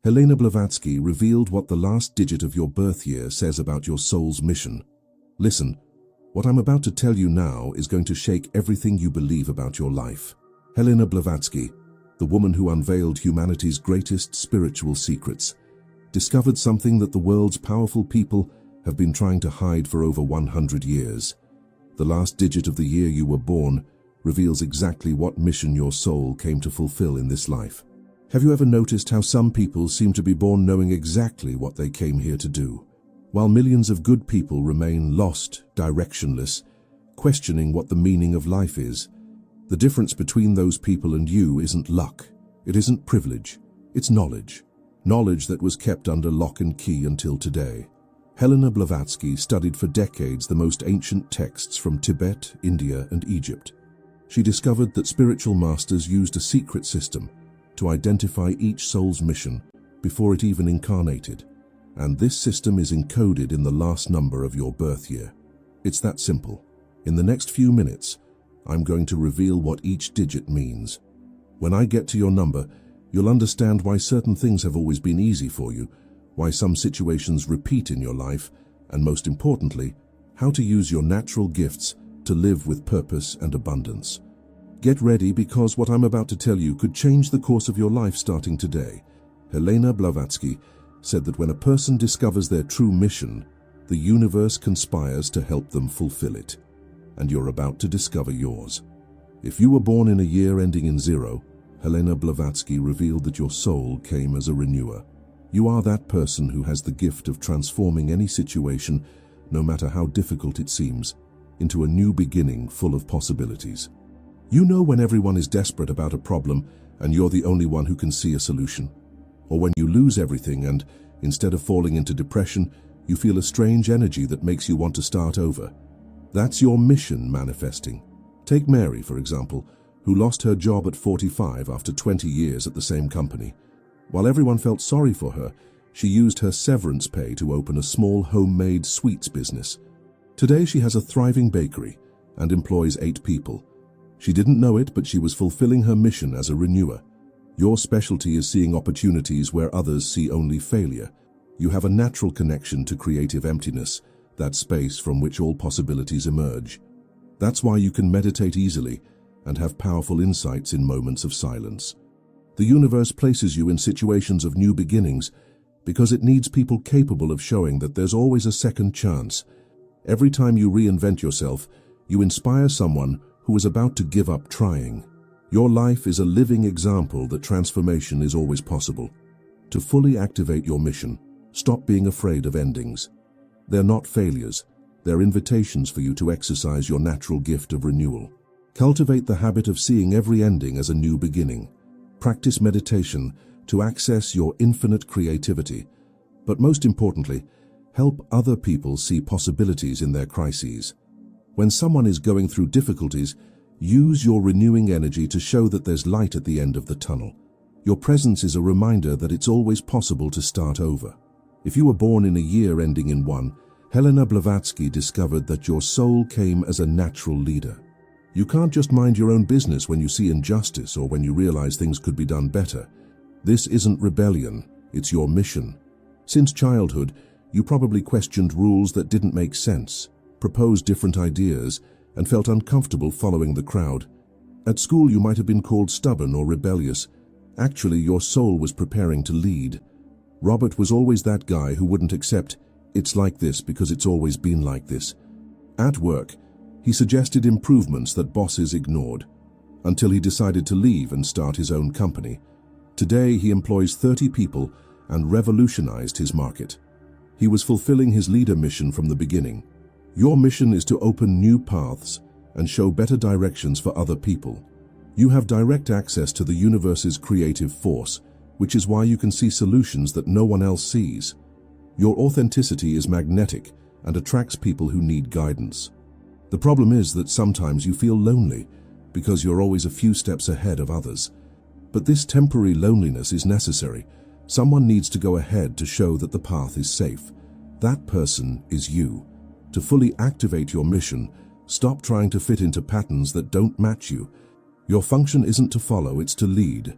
Helena Blavatsky revealed what the last digit of your birth year says about your soul's mission. Listen, what I'm about to tell you now is going to shake everything you believe about your life. Helena Blavatsky, the woman who unveiled humanity's greatest spiritual secrets, discovered something that the world's powerful people have been trying to hide for over 100 years. The last digit of the year you were born reveals exactly what mission your soul came to fulfill in this life. Have you ever noticed how some people seem to be born knowing exactly what they came here to do, while millions of good people remain lost, directionless, questioning what the meaning of life is? The difference between those people and you isn't luck, it isn't privilege, it's knowledge. Knowledge that was kept under lock and key until today. Helena Blavatsky studied for decades the most ancient texts from Tibet, India, and Egypt. She discovered that spiritual masters used a secret system to identify each soul's mission before it even incarnated. And this system is encoded in the last number of your birth year. It's that simple. In the next few minutes, I'm going to reveal what each digit means. When I get to your number, you'll understand why certain things have always been easy for you, why some situations repeat in your life, and most importantly, how to use your natural gifts to live with purpose and abundance. Get ready, because what I'm about to tell you could change the course of your life starting today. Helena Blavatsky said that when a person discovers their true mission, the universe conspires to help them fulfill it. And you're about to discover yours. If you were born in a year ending in 0, Helena Blavatsky revealed that your soul came as a renewer. You are that person who has the gift of transforming any situation, no matter how difficult it seems, into a new beginning full of possibilities. You know when everyone is desperate about a problem and you're the only one who can see a solution. Or when you lose everything and, instead of falling into depression, you feel a strange energy that makes you want to start over. That's your mission manifesting. Take Mary, for example, who lost her job at 45 after 20 years at the same company. While everyone felt sorry for her, she used her severance pay to open a small homemade sweets business. Today she has a thriving bakery and employs 8 people. She didn't know it, but she was fulfilling her mission as a renewer. Your specialty is seeing opportunities where others see only failure. You have a natural connection to creative emptiness, that space from which all possibilities emerge. That's why you can meditate easily and have powerful insights in moments of silence. The universe places you in situations of new beginnings because it needs people capable of showing that there's always a second chance. Every time you reinvent yourself, you inspire someone who is about to give up trying. Your life is a living example that transformation is always possible. To fully activate your mission, stop being afraid of endings. They're not failures, they're invitations for you to exercise your natural gift of renewal. Cultivate the habit of seeing every ending as a new beginning. Practice meditation to access your infinite creativity. But most importantly, help other people see possibilities in their crises. When someone is going through difficulties, use your renewing energy to show that there's light at the end of the tunnel. Your presence is a reminder that it's always possible to start over. If you were born in a year ending in 1, Helena Blavatsky discovered that your soul came as a natural leader. You can't just mind your own business when you see injustice or when you realize things could be done better. This isn't rebellion, it's your mission. Since childhood, you probably questioned rules that didn't make sense, proposed different ideas, and felt uncomfortable following the crowd. At school, you might have been called stubborn or rebellious. Actually, your soul was preparing to lead. Robert was always that guy who wouldn't accept, "It's like this because it's always been like this." At work, he suggested improvements that bosses ignored, until he decided to leave and start his own company. Today, he employs 30 people and revolutionized his market. He was fulfilling his leader mission from the beginning. Your mission is to open new paths and show better directions for other people. You have direct access to the universe's creative force, which is why you can see solutions that no one else sees. Your authenticity is magnetic and attracts people who need guidance. The problem is that sometimes you feel lonely because you're always a few steps ahead of others. But this temporary loneliness is necessary. Someone needs to go ahead to show that the path is safe. That person is you. To fully activate your mission, stop trying to fit into patterns that don't match you. Your function isn't to follow, it's to lead.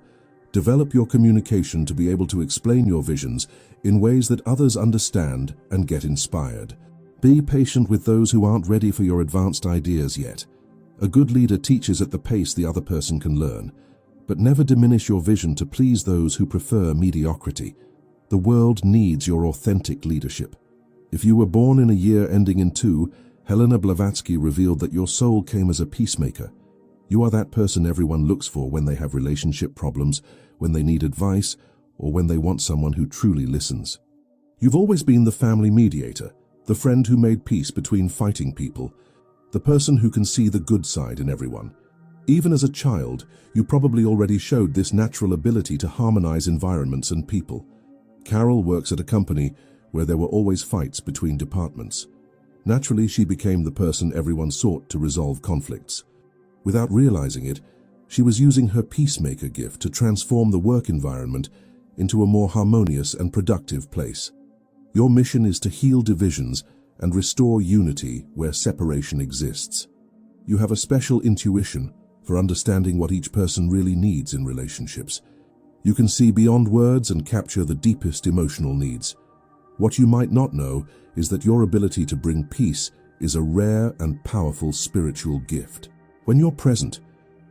Develop your communication to be able to explain your visions in ways that others understand and get inspired. Be patient with those who aren't ready for your advanced ideas yet. A good leader teaches at the pace the other person can learn, but never diminish your vision to please those who prefer mediocrity. The world needs your authentic leadership. If you were born in a year ending in 2, Helena Blavatsky revealed that your soul came as a peacemaker. You are that person everyone looks for when they have relationship problems, when they need advice, or when they want someone who truly listens. You've always been the family mediator, the friend who made peace between fighting people, the person who can see the good side in everyone. Even as a child, you probably already showed this natural ability to harmonize environments and people. Carol works at a company where there were always fights between departments. Naturally, she became the person everyone sought to resolve conflicts. Without realizing it, she was using her peacemaker gift to transform the work environment into a more harmonious and productive place. Your mission is to heal divisions and restore unity where separation exists. You have a special intuition for understanding what each person really needs in relationships. You can see beyond words and capture the deepest emotional needs. What you might not know is that your ability to bring peace is a rare and powerful spiritual gift. When you're present,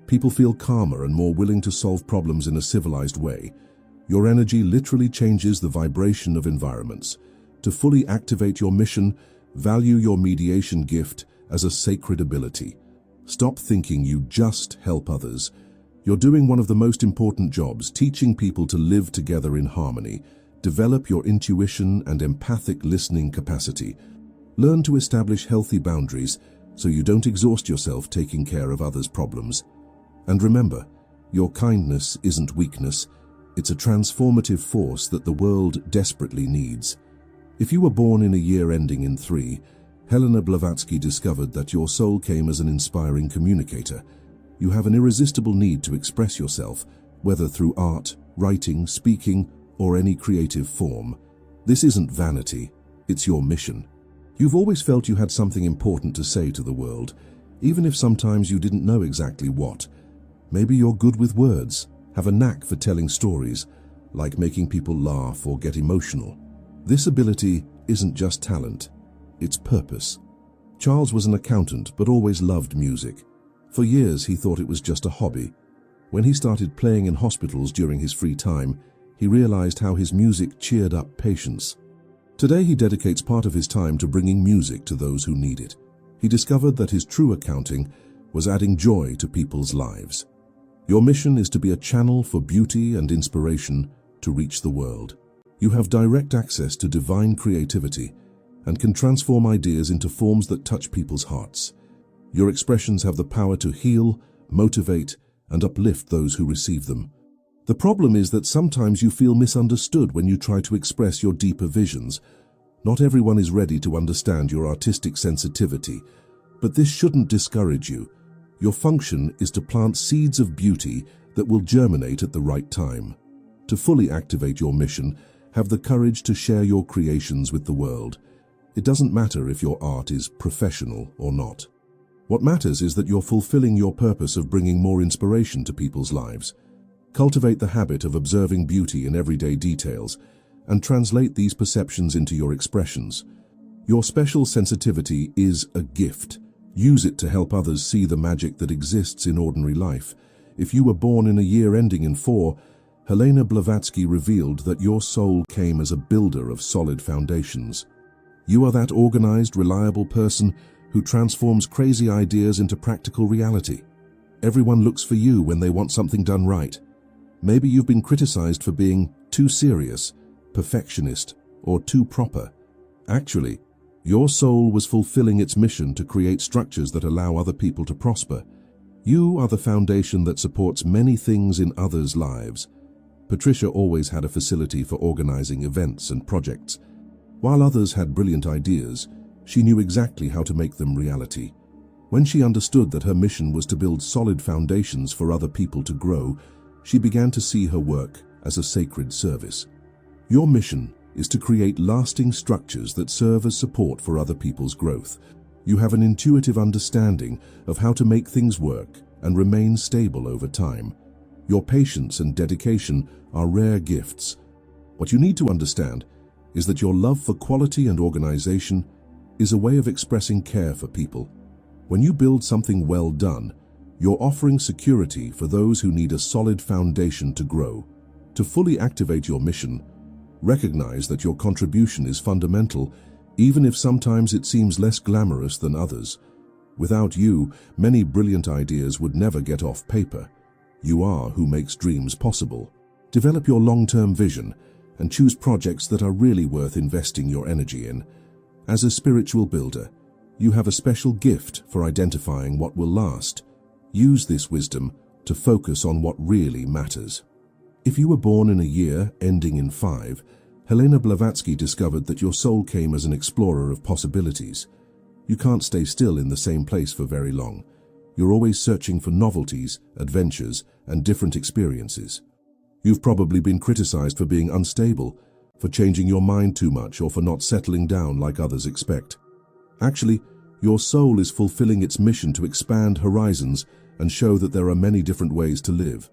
people feel calmer and more willing to solve problems in a civilized way. Your energy literally changes the vibration of environments. To fully activate your mission, value your mediation gift as a sacred ability. Stop thinking you just help others. You're doing one of the most important jobs, teaching people to live together in harmony. Develop your intuition and empathic listening capacity. Learn to establish healthy boundaries so you don't exhaust yourself taking care of others' problems. And remember, your kindness isn't weakness. It's a transformative force that the world desperately needs. If you were born in a year ending in 3, Helena Blavatsky discovered that your soul came as an inspiring communicator. You have an irresistible need to express yourself, whether through art, writing, speaking, or any creative form. This isn't vanity, it's your mission. You've always felt you had something important to say to the world, even if sometimes you didn't know exactly what. Maybe you're good with words, have a knack for telling stories, like making people laugh or get emotional. This ability isn't just talent, it's purpose. Charles was an accountant but always loved music. For years he thought it was just a hobby. When he started playing in hospitals during his free time, he realized how his music cheered up patients. Today he dedicates part of his time to bringing music to those who need it. He discovered that his true accounting was adding joy to people's lives. Your mission is to be a channel for beauty and inspiration to reach the world. You have direct access to divine creativity and can transform ideas into forms that touch people's hearts. Your expressions have the power to heal, motivate, and uplift those who receive them. The problem is that sometimes you feel misunderstood when you try to express your deeper visions. Not everyone is ready to understand your artistic sensitivity, but this shouldn't discourage you. Your function is to plant seeds of beauty that will germinate at the right time. To fully activate your mission, have the courage to share your creations with the world. It doesn't matter if your art is professional or not. What matters is that you're fulfilling your purpose of bringing more inspiration to people's lives. Cultivate the habit of observing beauty in everyday details and translate these perceptions into your expressions. Your special sensitivity is a gift. Use it to help others see the magic that exists in ordinary life. If you were born in a year ending in 4, Helena Blavatsky revealed that your soul came as a builder of solid foundations. You are that organized, reliable person who transforms crazy ideas into practical reality. Everyone looks for you when they want something done right. Maybe you've been criticized for being too serious, perfectionist, or too proper. Actually, your soul was fulfilling its mission to create structures that allow other people to prosper. You are the foundation that supports many things in others' lives. Patricia always had a facility for organizing events and projects. While others had brilliant ideas, she knew exactly how to make them reality. When she understood that her mission was to build solid foundations for other people to grow, she began to see her work as a sacred service. Your mission is to create lasting structures that serve as support for other people's growth. You have an intuitive understanding of how to make things work and remain stable over time. Your patience and dedication are rare gifts. What you need to understand is that your love for quality and organization is a way of expressing care for people. When you build something well done, you're offering security for those who need a solid foundation to grow. To fully activate your mission, recognize that your contribution is fundamental, even if sometimes it seems less glamorous than others. Without you, many brilliant ideas would never get off paper. You are who makes dreams possible. Develop your long-term vision and choose projects that are really worth investing your energy in. As a spiritual builder, you have a special gift for identifying what will last. Use this wisdom to focus on what really matters. If you were born in a year ending in 5, Helena Blavatsky discovered that your soul came as an explorer of possibilities. You can't stay still in the same place for very long. You're always searching for novelties, adventures, and different experiences. You've probably been criticized for being unstable, for changing your mind too much, or for not settling down like others expect. Actually, your soul is fulfilling its mission to expand horizons and show that there are many different ways to live.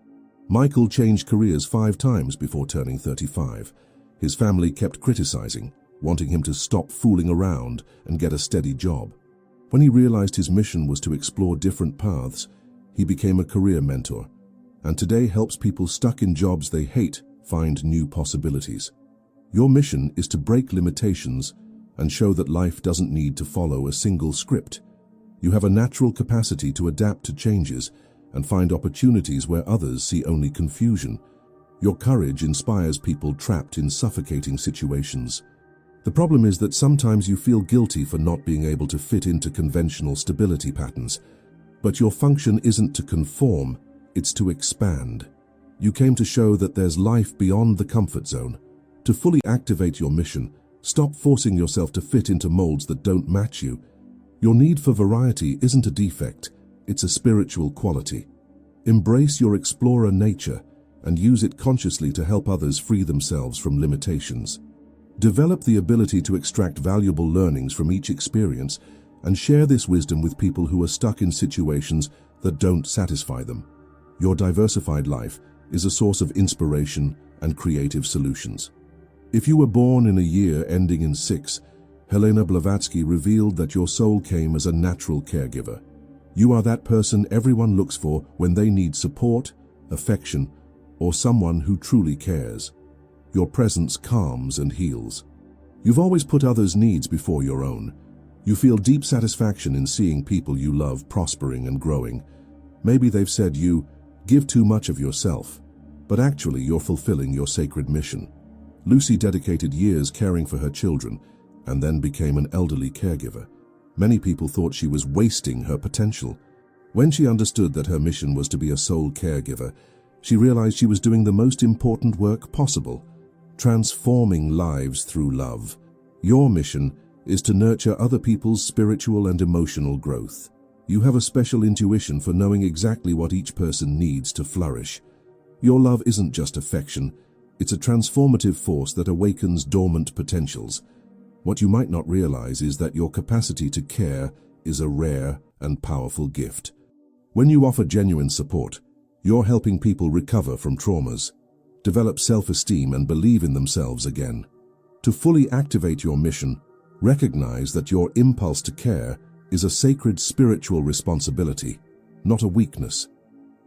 Michael changed careers 5 times before turning 35. His family kept criticizing, wanting him to stop fooling around and get a steady job. When he realized his mission was to explore different paths, he became a career mentor, and today helps people stuck in jobs they hate find new possibilities. Your mission is to break limitations and show that life doesn't need to follow a single script. You have a natural capacity to adapt to changes and find opportunities where others see only confusion. Your courage inspires people trapped in suffocating situations. The problem is that sometimes you feel guilty for not being able to fit into conventional stability patterns. But your function isn't to conform, it's to expand. You came to show that there's life beyond the comfort zone. To fully activate your mission, stop forcing yourself to fit into molds that don't match you. Your need for variety isn't a defect, it's a spiritual quality. Embrace your explorer nature and use it consciously to help others free themselves from limitations. Develop the ability to extract valuable learnings from each experience and share this wisdom with people who are stuck in situations that don't satisfy them. Your diversified life is a source of inspiration and creative solutions. If you were born in a year ending in 6, Helena Blavatsky revealed that your soul came as a natural caregiver. You are that person everyone looks for when they need support, affection, or someone who truly cares. Your presence calms and heals. You've always put others' needs before your own. You feel deep satisfaction in seeing people you love prospering and growing. Maybe they've said you give too much of yourself, but actually you're fulfilling your sacred mission. Lucy dedicated years caring for her children and then became an elderly caregiver. Many people thought she was wasting her potential. When she understood that her mission was to be a soul caregiver, she realized she was doing the most important work possible, transforming lives through love. Your mission is to nurture other people's spiritual and emotional growth. You have a special intuition for knowing exactly what each person needs to flourish. Your love isn't just affection, it's a transformative force that awakens dormant potentials. What you might not realize is that your capacity to care is a rare and powerful gift. When you offer genuine support, you're helping people recover from traumas, develop self-esteem, and believe in themselves again. To fully activate your mission, recognize that your impulse to care is a sacred spiritual responsibility, not a weakness.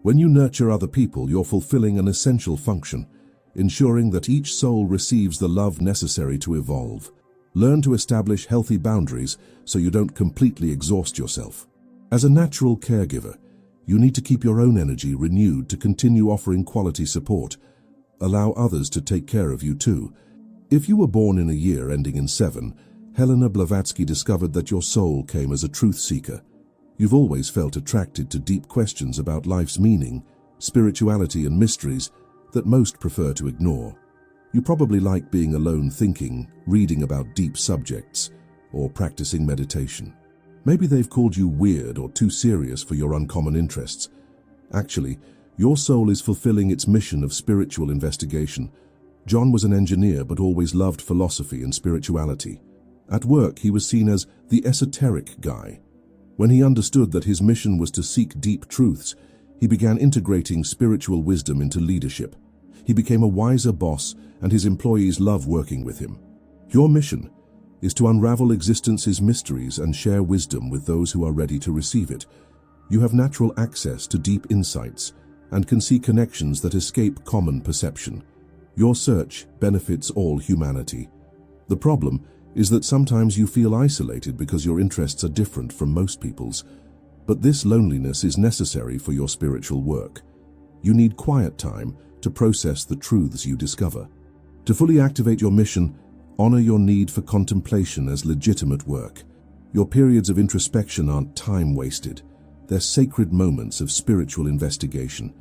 When you nurture other people, you're fulfilling an essential function, ensuring that each soul receives the love necessary to evolve. Learn to establish healthy boundaries so you don't completely exhaust yourself. As a natural caregiver, you need to keep your own energy renewed to continue offering quality support. Allow others to take care of you too. If you were born in a year ending in 7, Helena Blavatsky discovered that your soul came as a truth seeker. You've always felt attracted to deep questions about life's meaning, spirituality, and mysteries that most prefer to ignore. You probably like being alone thinking, reading about deep subjects, or practicing meditation. Maybe they've called you weird or too serious for your uncommon interests. Actually, your soul is fulfilling its mission of spiritual investigation. John was an engineer but always loved philosophy and spirituality. At work, he was seen as the esoteric guy. When he understood that his mission was to seek deep truths, He began integrating spiritual wisdom into leadership. He became a wiser boss, and his employees love working with him. Your mission is to unravel existence's mysteries and share wisdom with those who are ready to receive it. You have natural access to deep insights and can see connections that escape common perception. Your search benefits all humanity. The problem is that sometimes you feel isolated because your interests are different from most people's. But this loneliness is necessary for your spiritual work. You need quiet time to process the truths you discover. To fully activate your mission, honor your need for contemplation as legitimate work. Your periods of introspection aren't time wasted. They're sacred moments of spiritual investigation.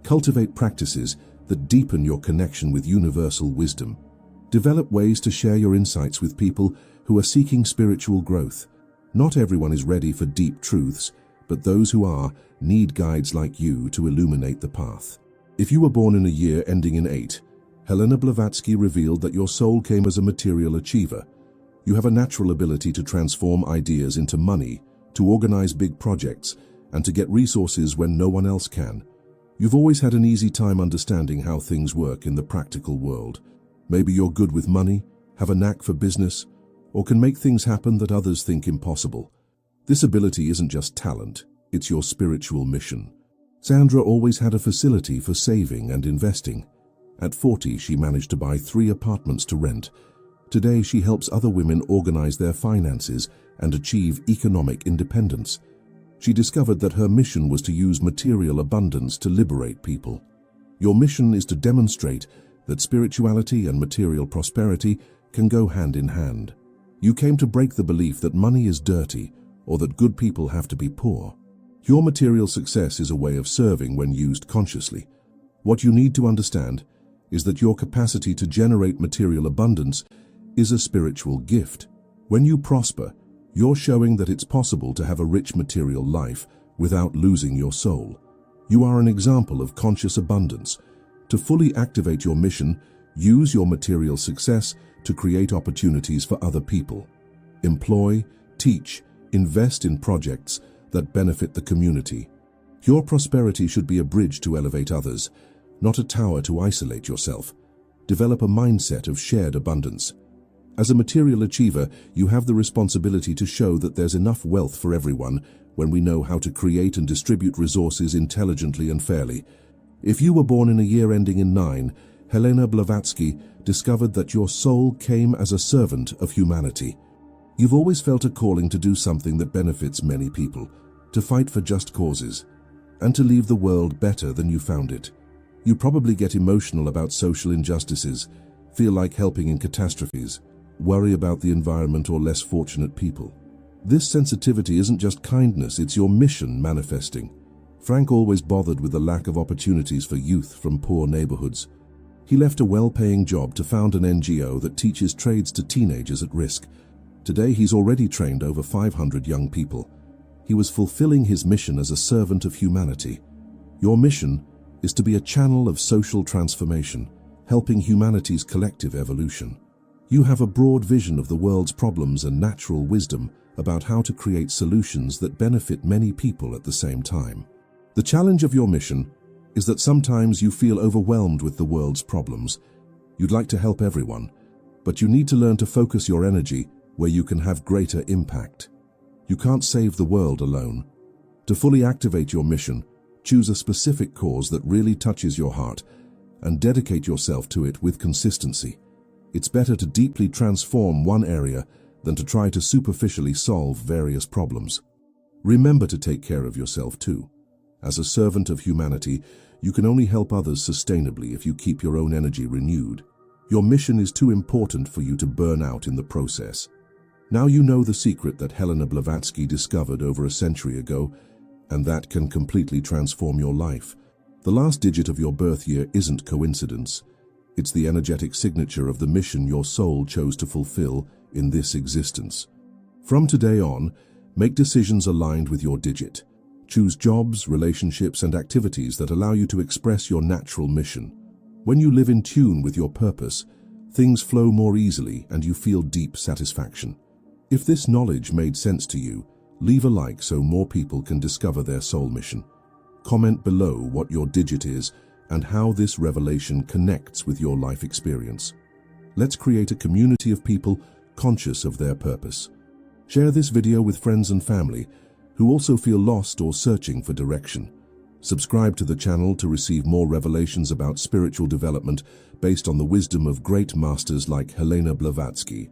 Cultivate practices that deepen your connection with universal wisdom. Develop ways to share your insights with people who are seeking spiritual growth. Not everyone is ready for deep truths, but those who are need guides like you to illuminate the path. If you were born in a year ending in 8, Helena Blavatsky revealed that your soul came as a material achiever. You have a natural ability to transform ideas into money, to organize big projects, and to get resources when no one else can. You've always had an easy time understanding how things work in the practical world. Maybe you're good with money, have a knack for business, or can make things happen that others think impossible. This ability isn't just talent, it's your spiritual mission. Sandra always had a facility for saving and investing. At 40, she managed to buy 3 apartments to rent. Today, she helps other women organize their finances and achieve economic independence. She discovered that her mission was to use material abundance to liberate people. Your mission is to demonstrate that spirituality and material prosperity can go hand in hand. You came to break the belief that money is dirty or that good people have to be poor. Your material success is a way of serving when used consciously. What you need to understand is that your capacity to generate material abundance is a spiritual gift. When you prosper, you're showing that it's possible to have a rich material life without losing your soul. You are an example of conscious abundance. To fully activate your mission, use your material success to create opportunities for other people. Employ, teach, invest in projects that benefit the community. Your prosperity should be a bridge to elevate others, not a tower to isolate yourself. Develop a mindset of shared abundance. As a material achiever, you have the responsibility to show that there's enough wealth for everyone when we know how to create and distribute resources intelligently and fairly. If you were born in a year ending in 9, Helena Blavatsky discovered that your soul came as a servant of humanity. You've always felt a calling to do something that benefits many people, to fight for just causes, and to leave the world better than you found it. You probably get emotional about social injustices, feel like helping in catastrophes, worry about the environment or less fortunate people. This sensitivity isn't just kindness, it's your mission manifesting. Frank always bothered with the lack of opportunities for youth from poor neighborhoods. He left a well-paying job to found an NGO that teaches trades to teenagers at risk. Today, he's already trained over 500 young people. He was fulfilling his mission as a servant of humanity. Your mission is to be a channel of social transformation, helping humanity's collective evolution. You have a broad vision of the world's problems and natural wisdom about how to create solutions that benefit many people at the same time. The challenge of your mission is that sometimes you feel overwhelmed with the world's problems. You'd like to help everyone, but you need to learn to focus your energy where you can have greater impact. You can't save the world alone. To fully activate your mission, choose a specific cause that really touches your heart and dedicate yourself to it with consistency. It's better to deeply transform one area than to try to superficially solve various problems. Remember to take care of yourself too. As a servant of humanity, you can only help others sustainably if you keep your own energy renewed. Your mission is too important for you to burn out in the process. Now you know the secret that Helena Blavatsky discovered over a century ago, and that can completely transform your life. The last digit of your birth year isn't coincidence. It's the energetic signature of the mission your soul chose to fulfill in this existence. From today on, make decisions aligned with your digit. Choose jobs, relationships, and activities that allow you to express your natural mission. When you live in tune with your purpose, things flow more easily and you feel deep satisfaction. If this knowledge made sense to you, leave a like so more people can discover their soul mission. Comment below what your digit is and how this revelation connects with your life experience. Let's create a community of people conscious of their purpose. Share this video with friends and family who also feel lost or searching for direction. Subscribe to the channel to receive more revelations about spiritual development based on the wisdom of great masters like Helena Blavatsky.